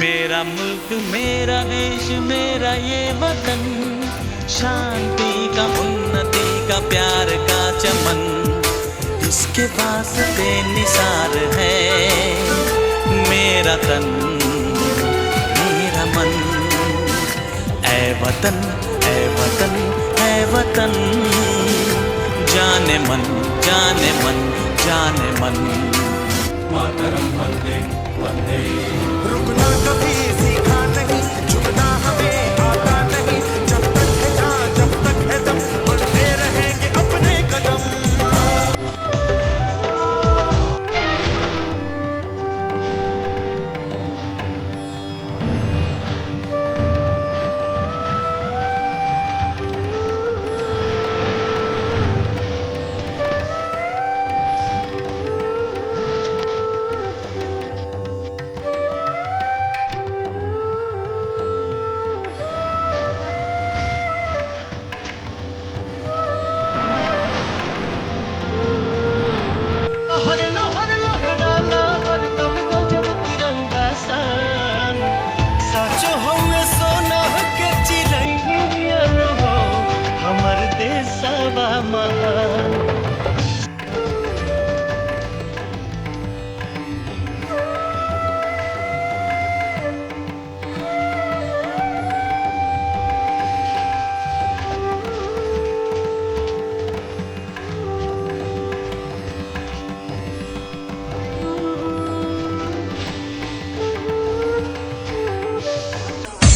मेरा मुल्क, मेरा देश, मेरा ये वतन, शांति का, उन्नति का, प्यार का चमन, इसके पास बेनिसार है मेरा तन, मेरा मन। ऐ वतन, ऐ वतन, ऐ वतन, जाने मन, जाने मन, जाने मन। मातरम वंदे वंदे। रुकना कभी सीखा नहीं, झुकना हमें आता नहीं, जब तक है जान, जब तक है दम, बढ़ते रहेंगे अपने कदम।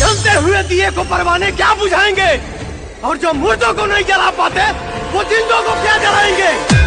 जलते हुए दिए को परवाने क्या बुझाएंगे, और जो मुर्दों को नहीं जला पाते वो जिंदों को क्या जलाएंगे।